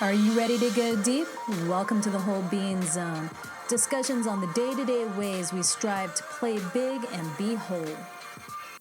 Are you ready to go deep? Welcome to the Whole Being Zone. Discussions on the day-to-day ways we strive to play big and be whole.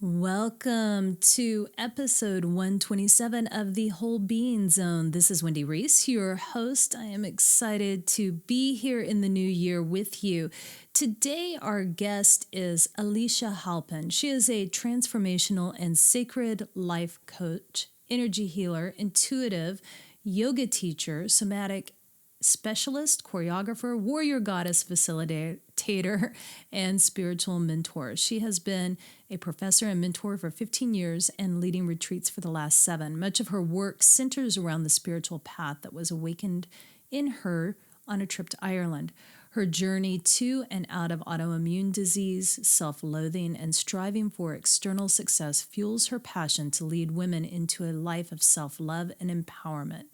Welcome to episode 127 of the Whole Being Zone. This is Wendy Reese, your host. I am excited to be here in the new year with you. Today, our guest is Elisha Halpin. She is a transformational and sacred life coach, energy healer, intuitive, yoga teacher, somatic specialist, choreographer, warrior goddess facilitator, and spiritual mentor. She has been a professor and mentor for 15 years and leading retreats for the last 7. Much of her work centers around the spiritual path that was awakened in her on a trip to Ireland. Her journey to and out of autoimmune disease, self-loathing, and striving for external success fuels her passion to lead women into a life of self-love and empowerment.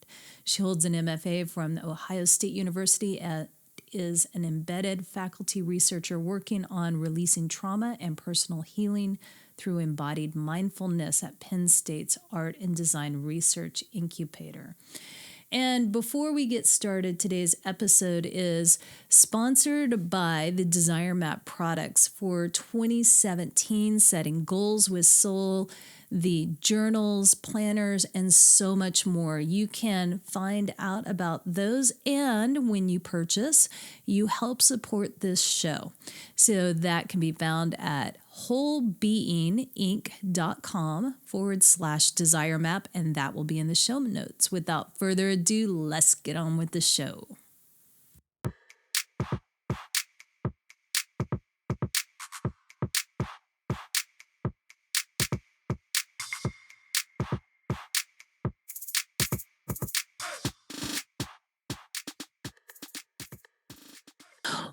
She holds an MFA from the Ohio State University and is an embedded faculty researcher working on releasing trauma and personal healing through embodied mindfulness at Penn State's Art and Design Research Incubator. And before we get started, today's episode is sponsored by the Desire Map products for 2017, setting goals with soul, the journals, planners, and so much more. You can find out about those, and when you purchase, you help support this show. So that can be found at wholebeinginc.com/desire map, and that will be in the show notes. Without further ado, let's get on with the show.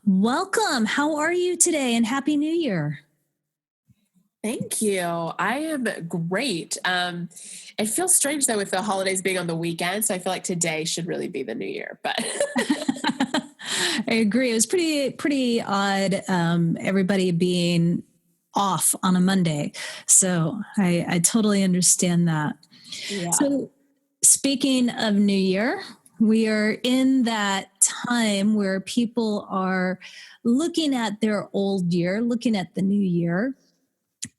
Welcome. How are you today? And Happy New Year. Thank you. I am great. It feels strange though with the holidays being on the weekend, so I feel like today should really be the new year. But I agree. It was pretty odd. Everybody being off on a Monday, so I totally understand that. yeah. So, speaking of New Year, we are in that time where people are looking at their old year, looking at the new year,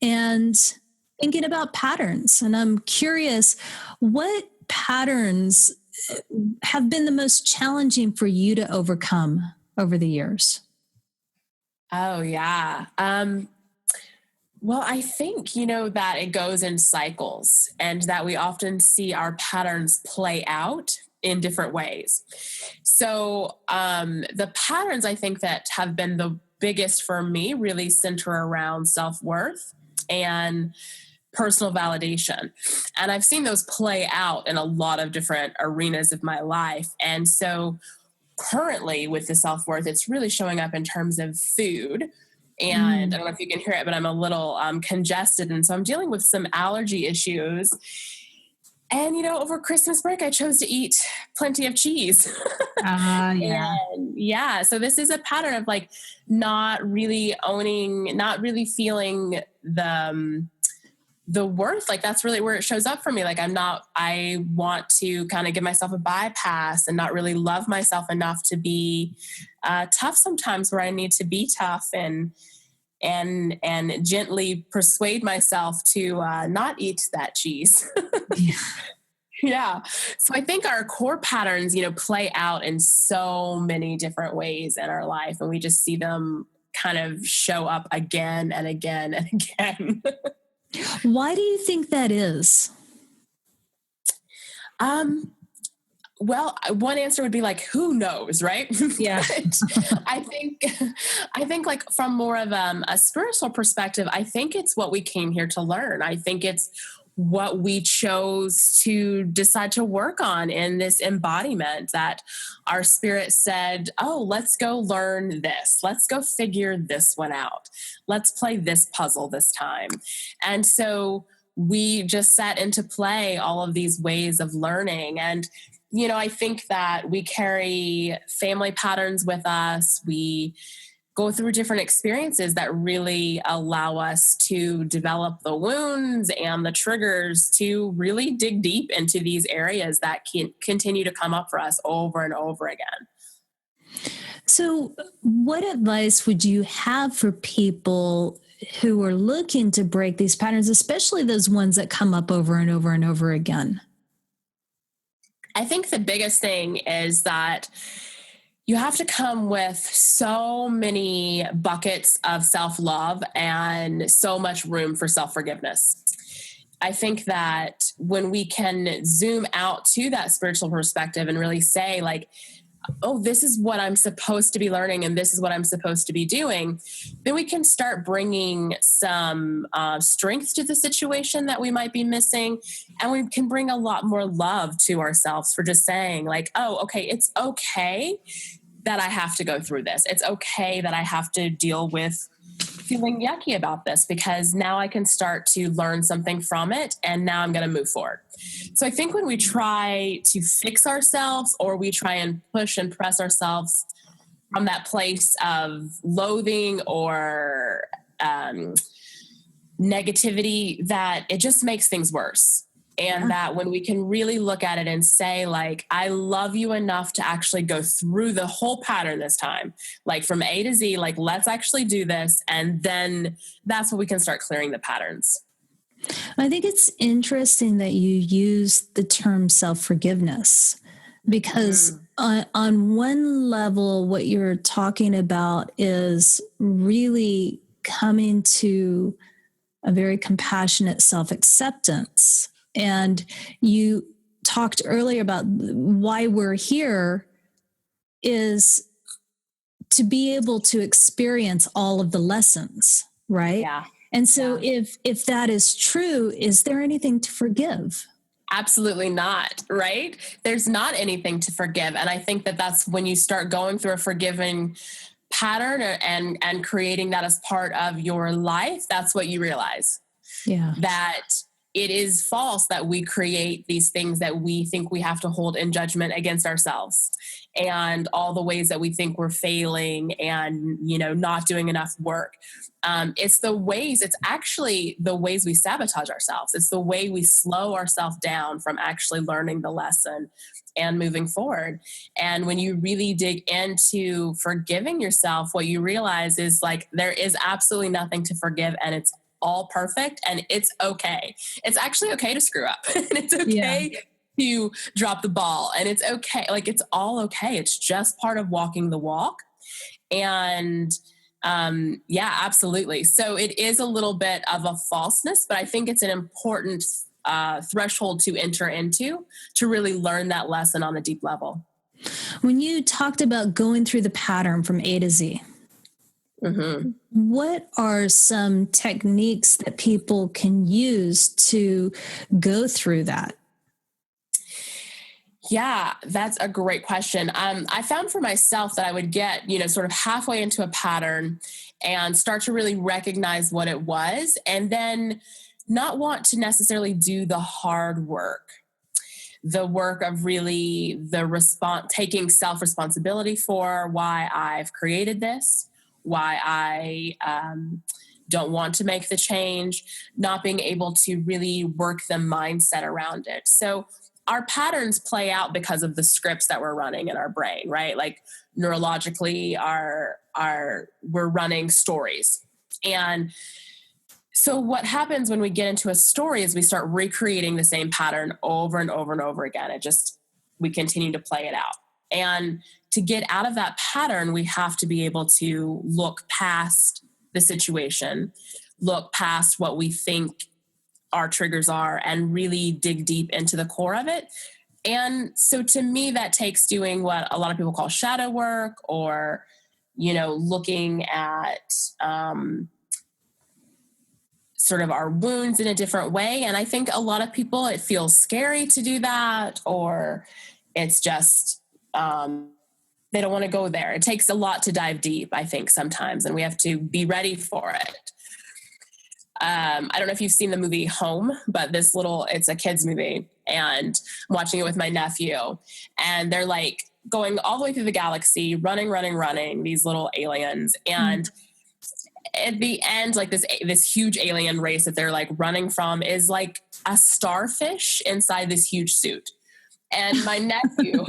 and thinking about patterns. And I'm curious, what patterns have been the most challenging for you to overcome over the years? Oh, yeah. Well, I think, that it goes in cycles and that we often see our patterns play out in different ways. So the patterns I think that have been the biggest for me really center around self-worth and personal validation. And I've seen those play out in a lot of different arenas of my life. And so currently with the self-worth, it's really showing up in terms of food. And I don't know if you can hear it, but I'm a little congested. And so I'm dealing with some allergy issues. And, over Christmas break, I chose to eat plenty of cheese. Yeah. And so this is a pattern of like not really feeling the worth. Like that's really where it shows up for me. Like I want to kind of give myself a bypass and not really love myself enough to be tough sometimes where I need to be tough and gently persuade myself to not eat that cheese. Yeah. Yeah. So I think our core patterns, play out in so many different ways in our life, and we just see them kind of show up again and again and again. Why do you think that is? Well, one answer would be like, who knows, right? Yeah. I think like from more of a spiritual perspective, I think it's what we came here to learn. I think it's what we chose to decide to work on in this embodiment, that our spirit said, oh, let's go learn this. Let's go figure this one out. Let's play this puzzle this time. And so we just set into play all of these ways of learning. And I think that we carry family patterns with us. We go through different experiences that really allow us to develop the wounds and the triggers to really dig deep into these areas that can continue to come up for us over and over again. So, what advice would you have for people who are looking to break these patterns, especially those ones that come up over and over and over again? I think the biggest thing is that you have to come with so many buckets of self-love and so much room for self-forgiveness. I think that when we can zoom out to that spiritual perspective and really say, like, oh, this is what I'm supposed to be learning and this is what I'm supposed to be doing, then we can start bringing some strength to the situation that we might be missing. And we can bring a lot more love to ourselves for just saying, like, oh, okay, it's okay that I have to go through this. It's okay that I have to deal with feeling yucky about this, because now I can start to learn something from it, and now I'm going to move forward. So I think when we try to fix ourselves, or we try and push and press ourselves from that place of loathing or negativity, that it just makes things worse. And that when we can really look at it and say, like, I love you enough to actually go through the whole pattern this time, like from A to Z, like, let's actually do this. And then that's when we can start clearing the patterns. I think it's interesting that you use the term self-forgiveness, because on one level, what you're talking about is really coming to a very compassionate self-acceptance. And you talked earlier about why we're here is to be able to experience all of the lessons, right? Yeah. And so if that is true, is there anything to forgive? Absolutely not, right? There's not anything to forgive. And I think that that's when you start going through a forgiving pattern and creating that as part of your life, that's what you realize. Yeah. That it is false that we create these things that we think we have to hold in judgment against ourselves, and all the ways that we think we're failing and, not doing enough work. It's actually the ways we sabotage ourselves. It's the way we slow ourselves down from actually learning the lesson and moving forward. And when you really dig into forgiving yourself, what you realize is, like, there is absolutely nothing to forgive, and it's all perfect, and it's okay. It's actually okay to screw up and it's okay to drop the ball, and it's okay. Like, it's all okay. It's just part of walking the walk. And absolutely. So it is a little bit of a falseness, but I think it's an important threshold to enter into to really learn that lesson on a deep level. When you talked about going through the pattern from A to Z, what are some techniques that people can use to go through that? Yeah, that's a great question. I found for myself that I would get, sort of halfway into a pattern and start to really recognize what it was, and then not want to necessarily do the hard work, the work of really taking self-responsibility for why I've created this, why I don't want to make the change, not being able to really work the mindset around it. So our patterns play out because of the scripts that we're running in our brain, right? Like, neurologically, we're running stories. And so what happens when we get into a story is we start recreating the same pattern over and over and over again. We continue to play it out. And to get out of that pattern, we have to be able to look past the situation, look past what we think our triggers are, and really dig deep into the core of it. And so to me, that takes doing what a lot of people call shadow work, or, looking at sort of our wounds in a different way. And I think a lot of people, it feels scary to do that, or it's just, they don't want to go there. It takes a lot to dive deep, I think, sometimes, and we have to be ready for it. I don't know if you've seen the movie Home, but it's a kid's movie, and I'm watching it with my nephew, and they're like going all the way through the galaxy, running, these little aliens. And at the end, like this huge alien race that they're like running from is like a starfish inside this huge suit. And my nephew,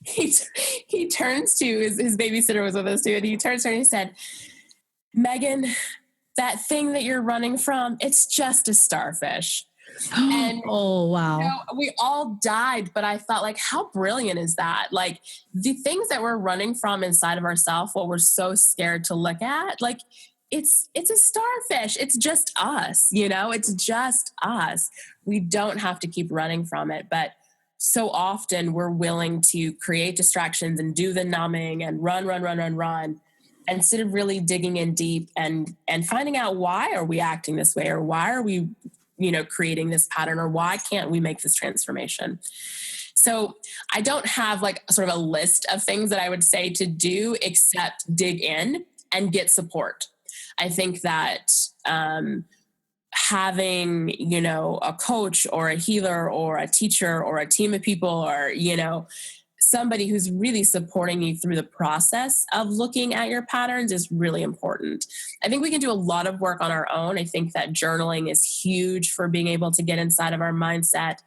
he turns to his babysitter was with us too, and he turns to her and he said, "Megan, that thing that you're running from, it's just a starfish." And oh, wow. you know, we all died, but I thought, like, how brilliant is that? Like, the things that we're running from inside of ourselves, what we're so scared to look at, like, it's a starfish. It's just us, you know, it's just us. We don't have to keep running from it. But so often we're willing to create distractions and do the numbing and run, instead of really digging in deep and finding out, why are we acting this way, or why are we, you know, creating this pattern, or why can't we make this transformation? So I don't have like sort of a list of things that I would say to do, except dig in and get support. I think that having, you know, a coach or a healer or a teacher or a team of people, or, you know, somebody who's really supporting you through the process of looking at your patterns is really important. I think we can do a lot of work on our own. I think that journaling is huge for being able to get inside of our mindset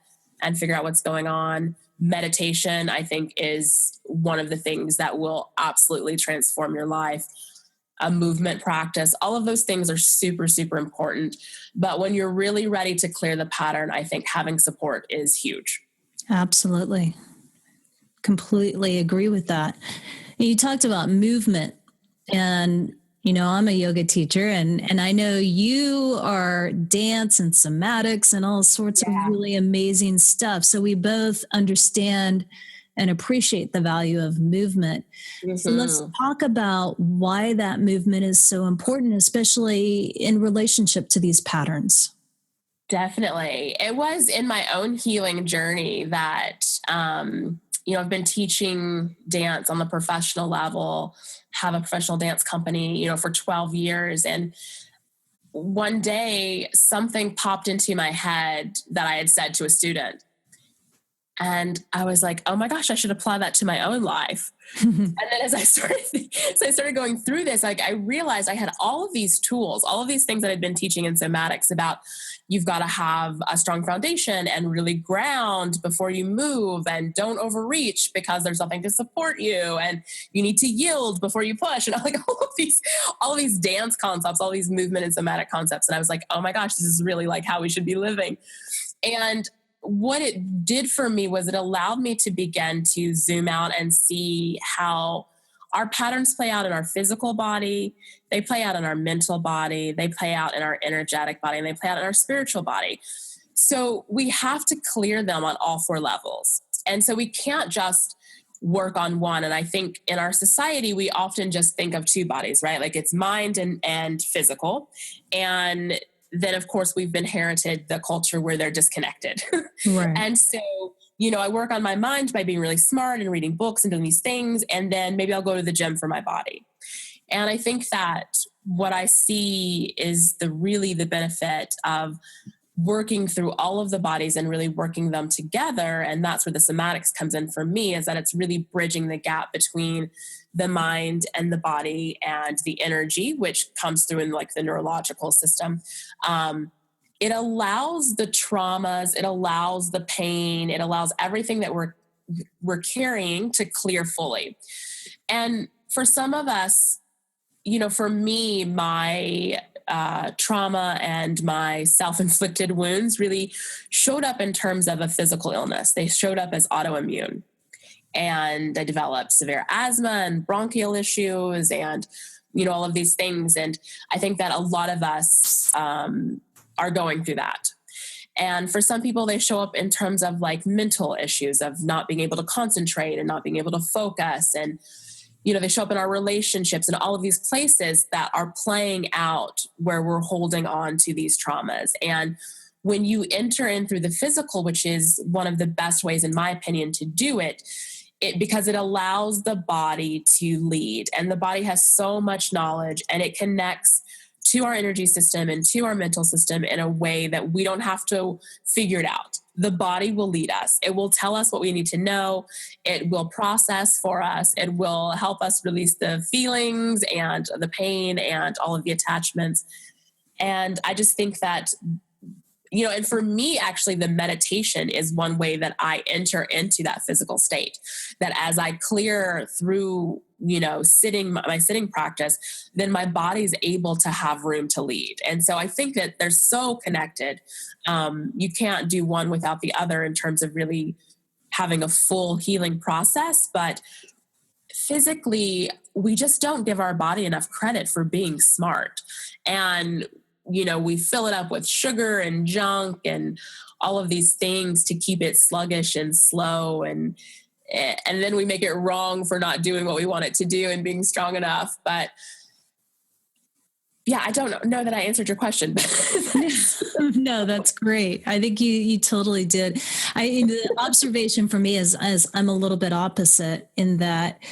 and figure out what's going on. Meditation, I think, is one of the things that will absolutely transform your life. A movement practice, all of those things are super, super important. But when you're really ready to clear the pattern, I think having support is huge. Absolutely. Completely agree with that. You talked about movement, and, you know, I'm a yoga teacher, and I know you are dance and somatics and all sorts of really amazing stuff. So we both understand and appreciate the value of movement. Mm-hmm. So let's talk about why that movement is so important, especially in relationship to these patterns. Definitely. It was in my own healing journey that, you know, I've been teaching dance on the professional level, have a professional dance company, you know, for 12 years. And one day something popped into my head that I had said to a student. And I was like, oh my gosh, I should apply that to my own life. And then as I started going through this, like, I realized I had all of these tools, all of these things that I'd been teaching in somatics about, you've got to have a strong foundation and really ground before you move, and don't overreach because there's nothing to support you, and you need to yield before you push. And like all of these dance concepts, all these movement and somatic concepts. And I was like, oh my gosh, this is really like how we should be living. And what it did for me was it allowed me to begin to zoom out and see how our patterns play out in our physical body, they play out in our mental body, they play out in our energetic body, and they play out in our spiritual body. So we have to clear them on all 4 levels. And so we can't just work on one. And I think in our society, we often just think of 2 bodies, right? Like, it's mind and physical. And then, of course, we've inherited the culture where they're disconnected. Right. And so, you know, I work on my mind by being really smart and reading books and doing these things. And then maybe I'll go to the gym for my body. And I think that what I see is the benefit of working through all of the bodies and really working them together. And that's where the somatics comes in for me, is that it's really bridging the gap between the mind and the body and the energy, which comes through in like the neurological system. It allows the traumas, it allows the pain, it allows everything that we're carrying to clear fully. And for some of us, you know, for me, my trauma and my self-inflicted wounds really showed up in terms of a physical illness. They showed up as autoimmune. And I developed severe asthma and bronchial issues and, you know, all of these things. And I think that a lot of us are going through that. And for some people, they show up in terms of like mental issues of not being able to concentrate and not being able to focus. And, you know, they show up in our relationships and all of these places that are playing out where we're holding on to these traumas. And when you enter in through the physical, which is one of the best ways, in my opinion, to do it, because it allows the body to lead. And the body has so much knowledge, and it connects to our energy system and to our mental system in a way that we don't have to figure it out. The body will lead us. It will tell us what we need to know. It will process for us. It will help us release the feelings and the pain and all of the attachments. And I just think that, and for me, actually, the meditation is one way that I enter into that physical state. That as I clear through, my sitting practice, then my body's able to have room to lead. And so I think that they're so connected. You can't do one without the other in terms of really having a full healing process. But physically, we just don't give our body enough credit for being smart. And we fill it up with sugar and junk and all of these things to keep it sluggish and slow. And then we make it wrong for not doing what we want it to do and being strong enough. But yeah, I don't know that I answered your question. No, that's great. I think you totally did. The observation for me is I'm a little bit opposite in that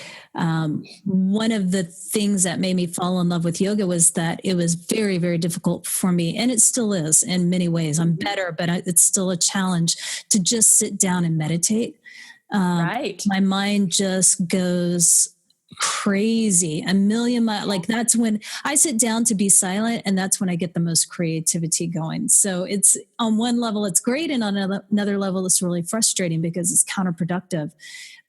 one of the things that made me fall in love with yoga was that it was very, very difficult for me. And it still is in many ways. I'm better, but it's still a challenge to just sit down and meditate. Right. My mind just goes crazy, a million miles. Like that's when I sit down to be silent, and that's when I get the most creativity going. So it's on one level, it's great. And on another level, it's really frustrating because it's counterproductive.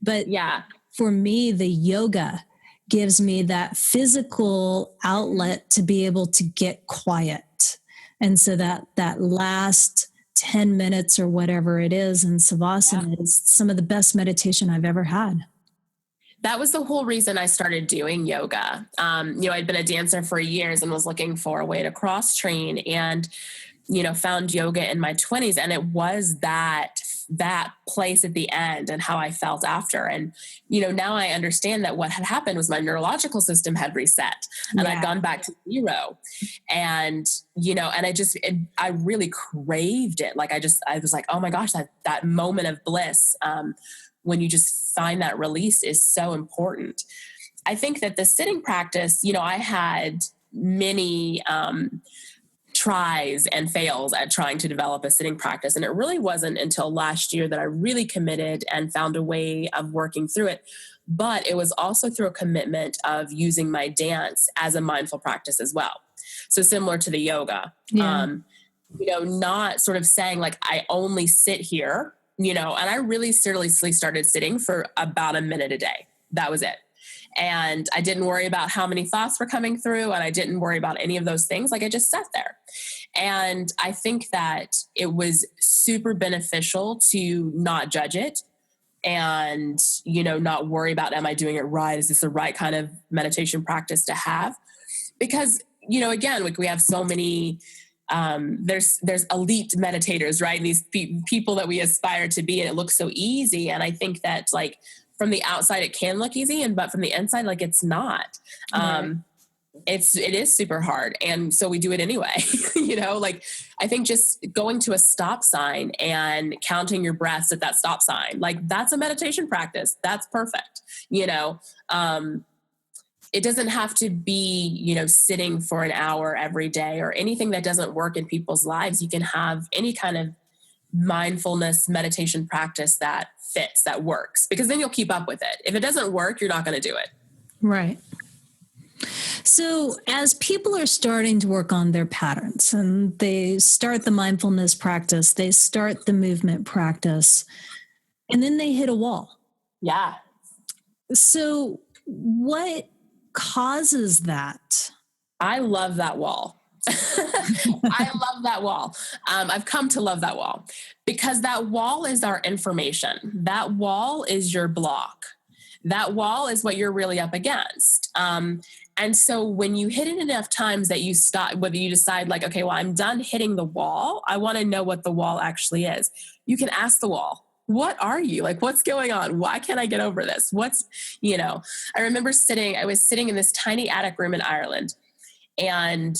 But yeah, for me, the yoga gives me that physical outlet to be able to get quiet. And so that last 10 minutes or whatever it is in Savasana is some of the best meditation I've ever had. That was the whole reason I started doing yoga. I'd been a dancer for years and was looking for a way to cross train and, found yoga in my 20s. And it was that place at the end and how I felt after. And, now I understand that what had happened was my neurological system had reset and I'd gone back to zero. And, and I really craved it. Like I was like, oh my gosh, that moment of bliss, when you just find that release is so important. I think that the sitting practice, I had many tries and fails at trying to develop a sitting practice. And it really wasn't until last year that I really committed and found a way of working through it. But it was also through a commitment of using my dance as a mindful practice as well. So similar to the yoga, not sort of saying like, I only sit here, and I really seriously started sitting for about a minute a day. That was it. And I didn't worry about how many thoughts were coming through, and I didn't worry about any of those things. Like I just sat there. And I think that it was super beneficial to not judge it and, not worry about, am I doing it right? Is this the right kind of meditation practice to have? Because, again, we have so many, there's elite meditators, right? And these people that we aspire to be, and it looks so easy. And I think that like from the outside, it can look easy, but from the inside, like it's not. Right. It is super hard. And so we do it anyway, like I think just going to a stop sign and counting your breaths at that stop sign, like that's a meditation practice. That's perfect. It doesn't have to be, sitting for an hour every day or anything that doesn't work in people's lives. You can have any kind of mindfulness meditation practice that fits, that works, because then you'll keep up with it. If it doesn't work, you're not going to do it. Right. So as people are starting to work on their patterns and they start the mindfulness practice, they start the movement practice, and then they hit a wall. Yeah. So what causes that? I love that wall. I love that wall. I've come to love that wall because that wall is our information. That wall is your block. That wall is what you're really up against. And so when you hit it enough times that you stop, whether you decide like, okay, well, I'm done hitting the wall. I want to know what the wall actually is. You can ask the wall, what are you? Like, what's going on? Why can't I get over this? I remember I was sitting in this tiny attic room in Ireland, and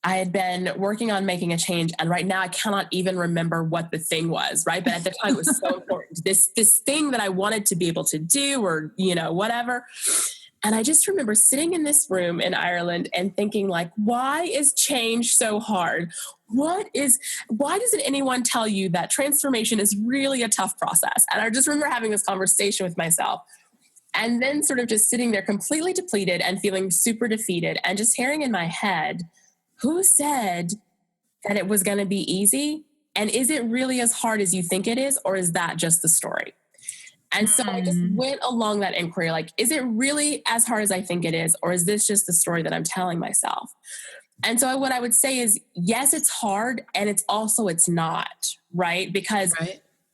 I had been working on making a change. And right now I cannot even remember what the thing was, right? But at the time it was so important. This thing that I wanted to be able to do or, whatever. And I just remember sitting in this room in Ireland and thinking like, why is change so hard? Why doesn't anyone tell you that transformation is really a tough process? And I just remember having this conversation with myself and then sort of just sitting there completely depleted and feeling super defeated and just hearing in my head, who said that it was going to be easy? And is it really as hard as you think it is? Or is that just the story? And so I just went along that inquiry, like, is it really as hard as I think it is? Or is this just the story that I'm telling myself? And so what I would say is, yes, it's hard. And it's not, right? Because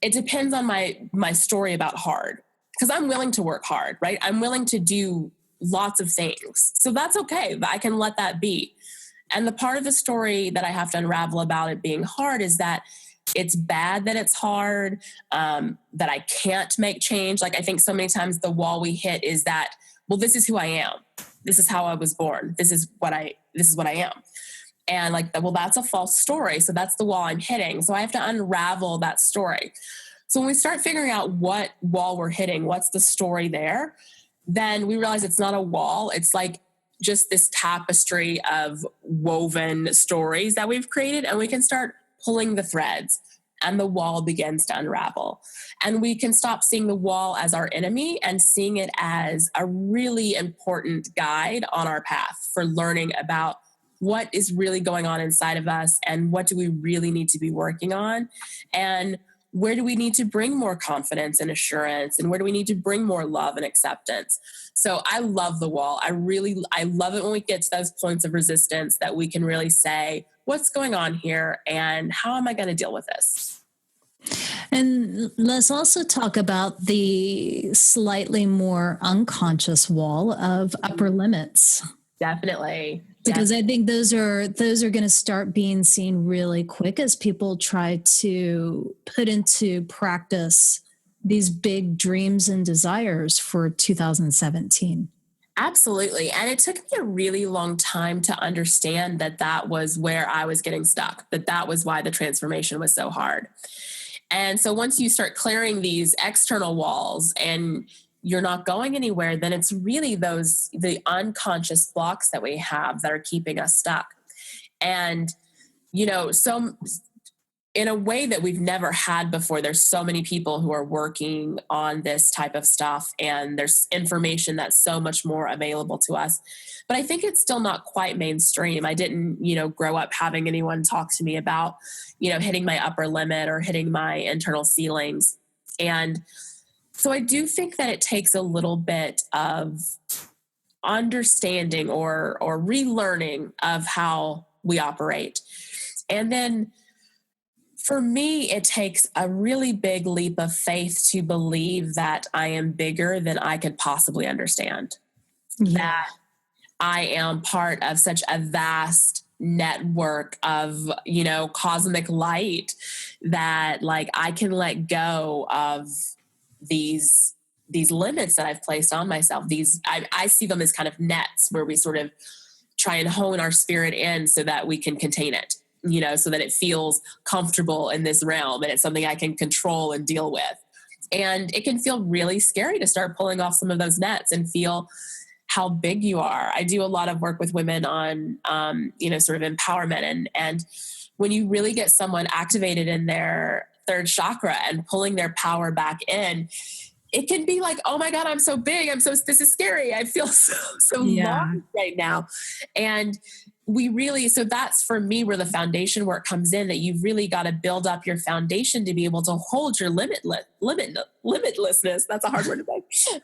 it depends on my story about hard. Because I'm willing to work hard, right? I'm willing to do lots of things. So that's okay. I can let that be. And the part of the story that I have to unravel about it being hard is that it's bad that it's hard, that I can't make change. Like I think so many times the wall we hit is that, well, this is who I am. This is how I was born. This is what I am. And like, well, that's a false story. So that's the wall I'm hitting. So I have to unravel that story. So when we start figuring out what wall we're hitting, what's the story there, then we realize it's not a wall. It's like just this tapestry of woven stories that we've created, and we can start pulling the threads and the wall begins to unravel. And we can stop seeing the wall as our enemy and seeing it as a really important guide on our path for learning about what is really going on inside of us and what do we really need to be working on, and where do we need to bring more confidence and assurance, and where do we need to bring more love and acceptance. So I love the wall. I love it when we get to those points of resistance that we can really say, what's going on here and how am I going to deal with this? And let's also talk about the slightly more unconscious wall of upper limits. Definitely. Because I think those are going to start being seen really quick as people try to put into practice these big dreams and desires for 2017. Absolutely. And it took me a really long time to understand that was where I was getting stuck, that was why the transformation was so hard. And so once you start clearing these external walls and you're not going anywhere, then it's really the unconscious blocks that we have that are keeping us stuck. And, so in a way that we've never had before, there's so many people who are working on this type of stuff, and there's information that's so much more available to us. But I think it's still not quite mainstream. I didn't, grow up having anyone talk to me about, hitting my upper limit or hitting my internal ceilings. And so I do think that it takes a little bit of understanding or relearning of how we operate. And then for me, it takes a really big leap of faith to believe that I am bigger than I could possibly understand. Yeah. That I am part of such a vast network of, cosmic light that like I can let go of these limits that I've placed on myself. I see them as kind of nets where we sort of try and hone our spirit in so that we can contain it, so that it feels comfortable in this realm and it's something I can control and deal with. And it can feel really scary to start pulling off some of those nets and feel how big you are. I do a lot of work with women on, sort of empowerment. And when you really get someone activated in their third chakra and pulling their power back in, it can be like, oh my God, I'm so big. This is scary. I feel so large right now. And so that's for me where the foundation work comes in, that you've really got to build up your foundation to be able to hold your limitlessness. That's a hard word to say.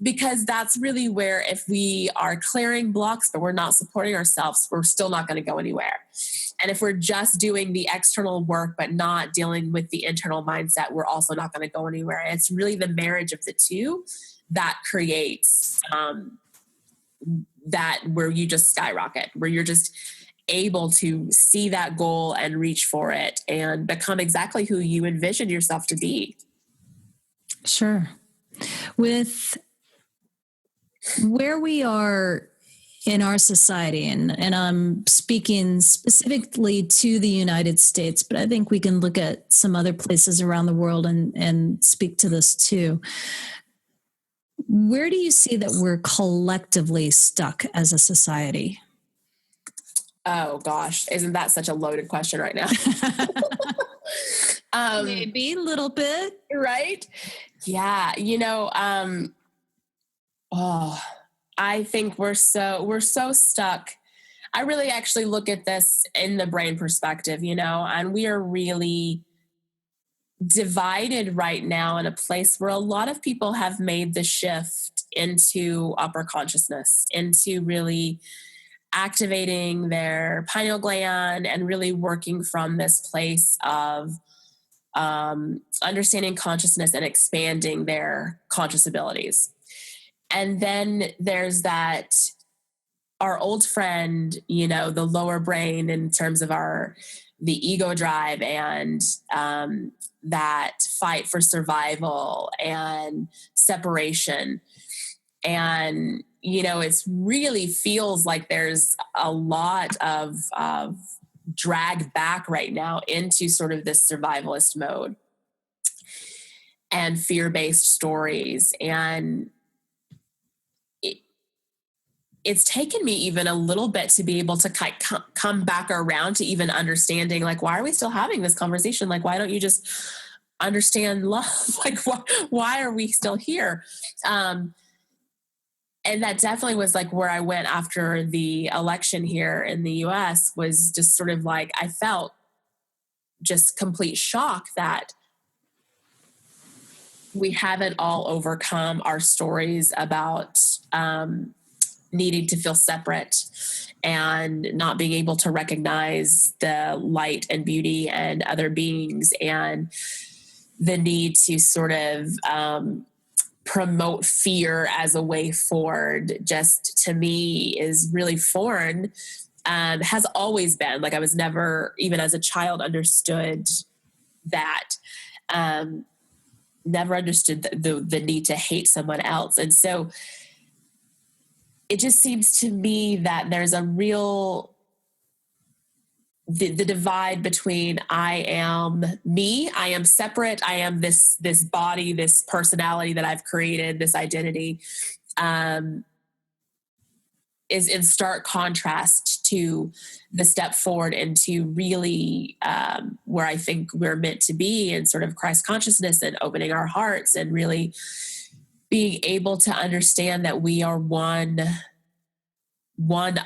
Because that's really where if we are clearing blocks, but we're not supporting ourselves, we're still not going to go anywhere. And if we're just doing the external work, but not dealing with the internal mindset, we're also not going to go anywhere. And it's really the marriage of the two that creates that where you just skyrocket, where you're just able to see that goal and reach for it and become exactly who you envision yourself to be. Sure. With where we are in our society, and I'm speaking specifically to the United States, but I think we can look at some other places around the world and speak to this too. Where do you see that we're collectively stuck as a society? Oh gosh, isn't that such a loaded question right now? Maybe a little bit. Right? Yeah, oh, I think we're so stuck. I really actually look at this in the brain perspective, and we are really divided right now in a place where a lot of people have made the shift into upper consciousness, into really activating their pineal gland and really working from this place of understanding consciousness and expanding their conscious abilities. And then there's that our old friend, the lower brain in terms of the ego drive and that fight for survival and separation. And it really feels like there's a lot of drag back right now into sort of this survivalist mode and fear-based stories. And it's taken me even a little bit to be able to come back around to even understanding, like, why are we still having this conversation? Like, why don't you just understand love? Like, why are we still here? And that definitely was like where I went after the election here in the US, was just sort of like, I felt just complete shock that we haven't all overcome our stories about needing to feel separate and not being able to recognize the light and beauty and other beings, and the need to sort of promote fear as a way forward, just to me is really foreign. Has always been. Like, I was never, even as a child, understood that. Never understood the need to hate someone else. And so it just seems to me that there's a real the divide between I am me, I am separate, I am this body, this personality that I've created, this identity, is in stark contrast to the step forward into really where I think we're meant to be, in sort of Christ consciousness and opening our hearts and really being able to understand that we are one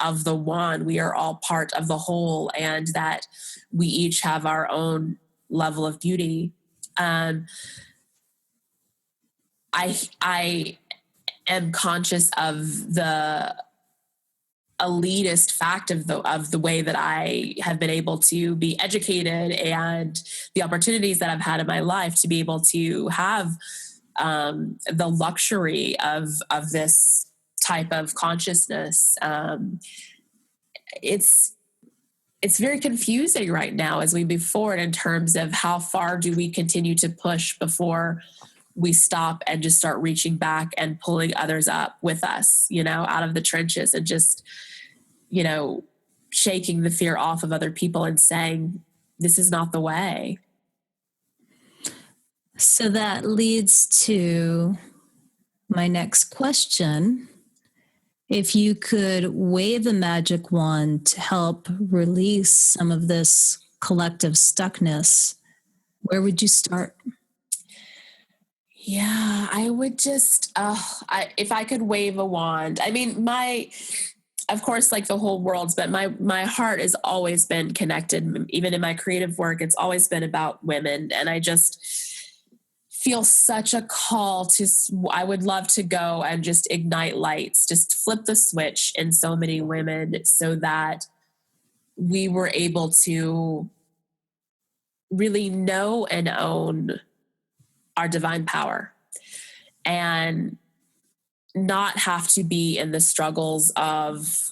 of the one. We are all part of the whole, and that we each have our own level of beauty. I am conscious of the elitist fact of the way that I have been able to be educated, and the opportunities that I've had in my life to be able to have the luxury of this type of consciousness. It's very confusing right now as we move forward, in terms of how far do we continue to push before we stop and just start reaching back and pulling others up with us, out of the trenches, and just, shaking the fear off of other people and saying, this is not the way. So that leads to my next question. If you could wave a magic wand to help release some of this collective stuckness, where would you start? Yeah, I would just, if I could wave a wand, I mean, of course, like the whole world's, but my heart has always been connected. Even in my creative work, it's always been about women. And I just feel such a call I would love to go and just ignite lights, just flip the switch in so many women, so that we were able to really know and own our divine power, and not have to be in the struggles of,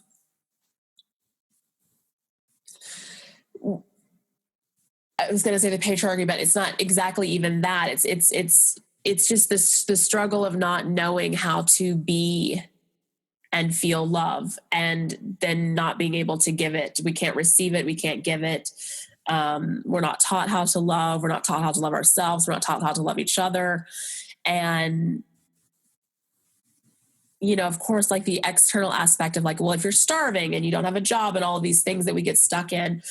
I was going to say the patriarchy, but it's not exactly even that. It's just the struggle of not knowing how to be and feel love, and then not being able to give it. We can't receive it. We can't give it. We're not taught how to love. We're not taught how to love ourselves. We're not taught how to love each other. And of course, like the external aspect of like, well, if you're starving and you don't have a job and all of these things that we get stuck in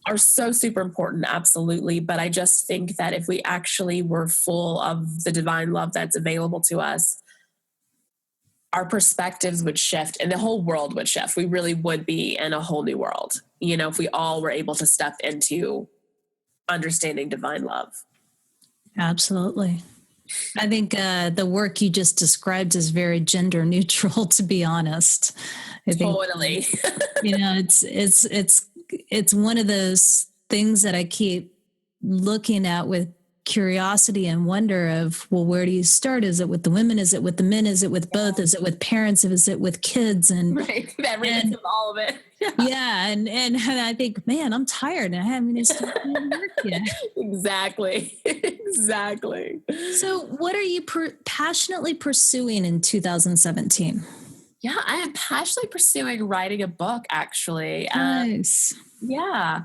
are so super important. Absolutely. But I just think that if we actually were full of the divine love that's available to us, our perspectives would shift and the whole world would shift. We really would be in a whole new world, if we all were able to step into understanding divine love. Absolutely. I think the work you just described is very gender neutral, to be honest. I think, Totally. it's one of those things that I keep looking at with curiosity and wonder of, well, where do you start? Is it with the women? Is it with the men? Is it with both? Is it with parents? Is it with kids? And right, everything, all of it. Yeah, and I think, man, I'm tired and I haven't even started work yet. Exactly. So, what are you passionately pursuing in 2017? Yeah, I am passionately pursuing writing a book, actually. Nice. Yeah.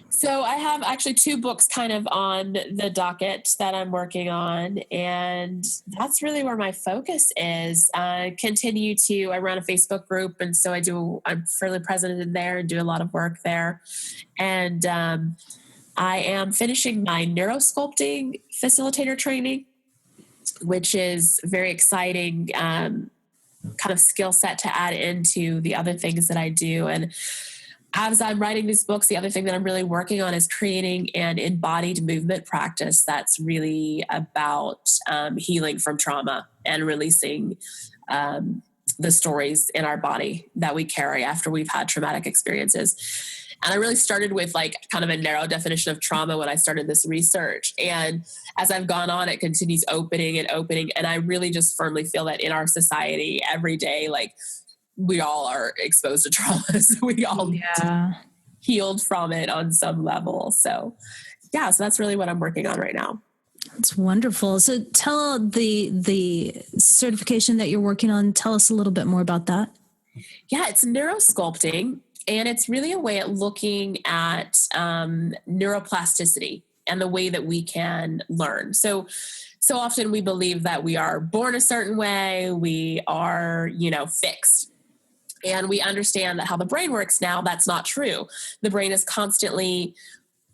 So I have actually 2 books kind of on the docket that I'm working on. And that's really where my focus is. I run a Facebook group. And so I'm fairly present in there and do a lot of work there. And I am finishing my neurosculpting facilitator training, which is very exciting kind of skill set to add into the other things that I do. And as I'm writing these books, the other thing that I'm really working on is creating an embodied movement practice that's really about healing from trauma and releasing the stories in our body that we carry after we've had traumatic experiences. And I really started with like kind of a narrow definition of trauma when I started this research. And as I've gone on, it continues opening and opening. And I really just firmly feel that in our society every day, like, we all are exposed to trauma. So we all healed from it on some level. So that's really what I'm working on right now. That's wonderful. So tell the certification that you're working on, tell us a little bit more about that. Yeah, it's neurosculpting, and it's really a way at looking at neuroplasticity and the way that we can learn. So often we believe that we are born a certain way, we are, fixed. And we understand that how the brain works now, that's not true. The brain is constantly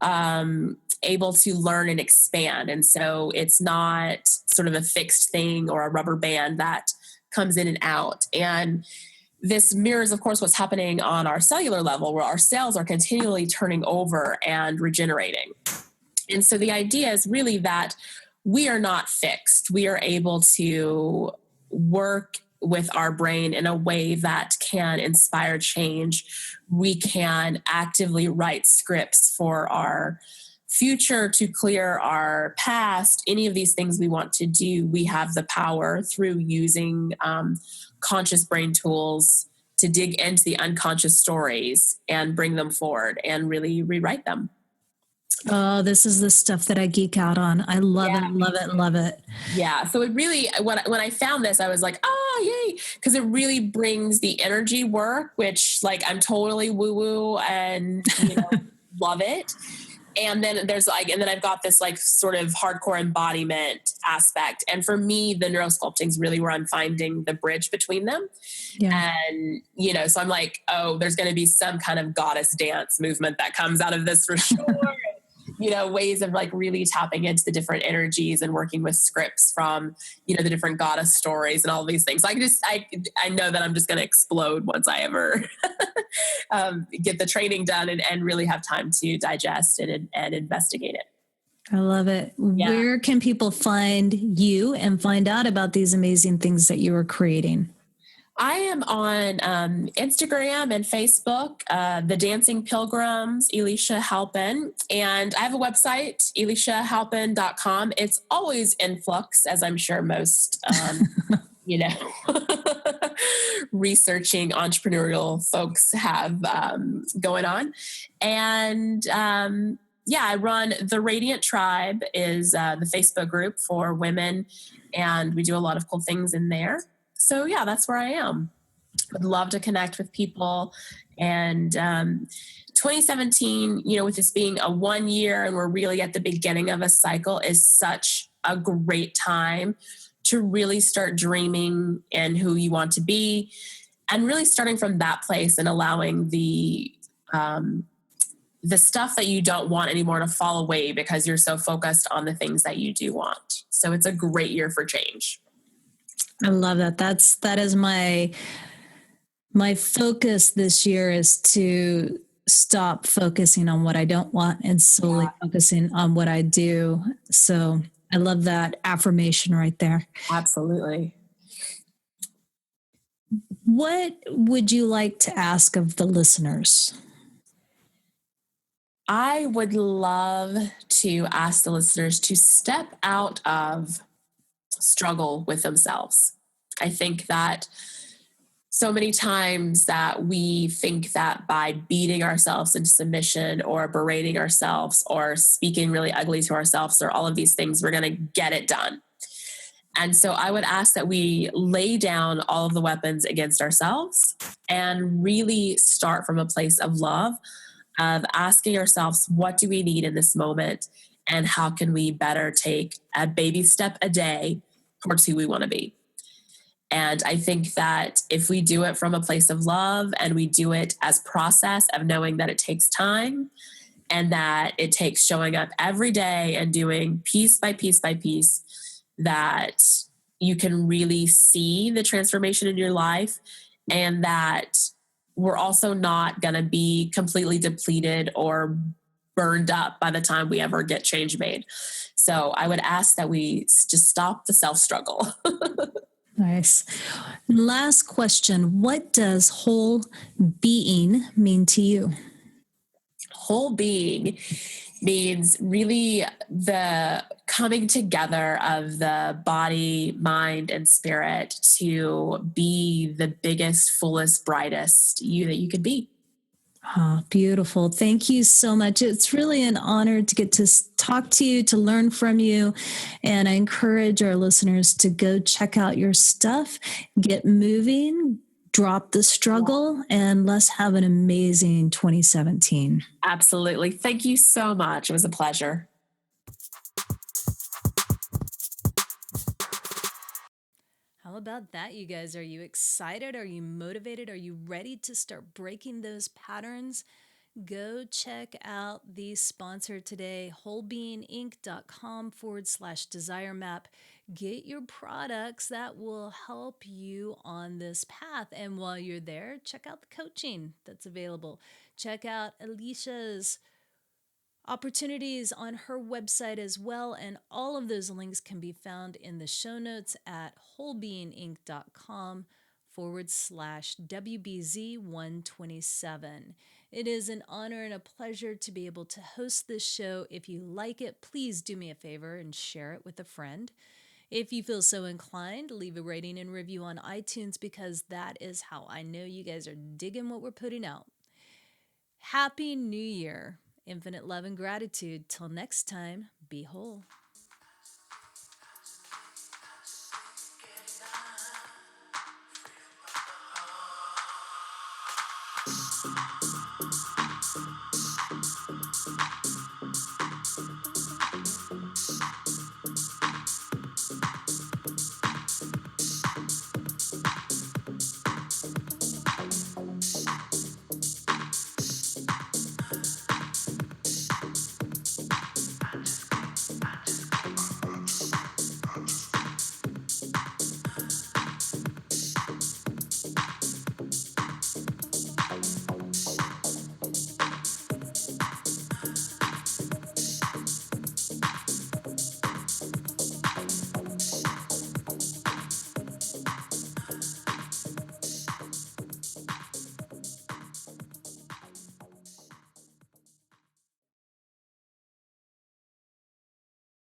able to learn and expand. And so it's not sort of a fixed thing or a rubber band that comes in and out. And this mirrors, of course, what's happening on our cellular level, where our cells are continually turning over and regenerating. And so the idea is really that we are not fixed. We are able to work with our brain in a way that can inspire change. We can actively write scripts for our future, to clear our past. Any of these things we want to do, we have the power through using conscious brain tools to dig into the unconscious stories and bring them forward and really rewrite them. Oh, this is the stuff that I geek out on. I love it. Yeah. So it really, when I found this, I was like, oh, yay. Because it really brings the energy work, which like I'm totally woo-woo and love it. And then and then I've got this like sort of hardcore embodiment aspect. And for me, the neurosculpting is really where I'm finding the bridge between them. Yeah. And, so I'm like, oh, there's going to be some kind of goddess dance movement that comes out of this for sure. Ways of like really tapping into the different energies and working with scripts from, the different goddess stories and all of these things. I know that I'm just going to explode once I ever get the training done and really have time to digest it and investigate it. I love it. Yeah. Where can people find you and find out about these amazing things that you are creating? I am on Instagram and Facebook, The Dancing Pilgrims, Elisha Halpin. And I have a website, elishahalpin.com. It's always in flux, as I'm sure most, researching entrepreneurial folks have going on. And I run The Radiant Tribe is the Facebook group for women. And we do a lot of cool things in there. So that's where I am. Would love to connect with people. And 2017, with this being a 1 year and we're really at the beginning of a cycle, is such a great time to really start dreaming and who you want to be, and really starting from that place and allowing the stuff that you don't want anymore to fall away because you're so focused on the things that you do want. So it's a great year for change. I love that. That is my focus this year, is to stop focusing on what I don't want and solely focusing on what I do. So I love that affirmation right there. Absolutely. What would you like to ask of the listeners? I would love to ask the listeners to step out of struggle with themselves. I think that so many times that we think that by beating ourselves into submission or berating ourselves or speaking really ugly to ourselves or all of these things, we're going to get it done. And so I would ask that we lay down all of the weapons against ourselves and really start from a place of love, of asking ourselves, what do we need in this moment? And how can we better take a baby step a day towards who we want to be? And I think that if we do it from a place of love and we do it as process of knowing that it takes time and that it takes showing up every day and doing piece by piece by piece, that you can really see the transformation in your life, and that we're also not going to be completely depleted or burned up by the time we ever get change made. So I would ask that we just stop the self-struggle. Nice. Last question. What does whole being mean to you? Whole being means really the coming together of the body, mind, and spirit to be the biggest, fullest, brightest you that you could be. Oh, beautiful. Thank you so much. It's really an honor to get to talk to you, to learn from you. And I encourage our listeners to go check out your stuff, get moving, drop the struggle, and let's have an amazing 2017. Absolutely. Thank you so much. It was a pleasure. How about that, you guys? Are you excited? Are you motivated? Are you ready to start breaking those patterns? Go check out the sponsor today, wholebeinginc.com/desire map. Get your products that will help you on this path. And while you're there, check out the coaching that's available. Check out Elishas' opportunities on her website as well. And all of those links can be found in the show notes at wholebeinginc.com/WBZ127. It is an honor and a pleasure to be able to host this show. If you like it, please do me a favor and share it with a friend. If you feel so inclined, leave a rating and review on iTunes, because that is how I know you guys are digging what we're putting out. Happy New Year. Infinite love and gratitude. Till next time, be whole.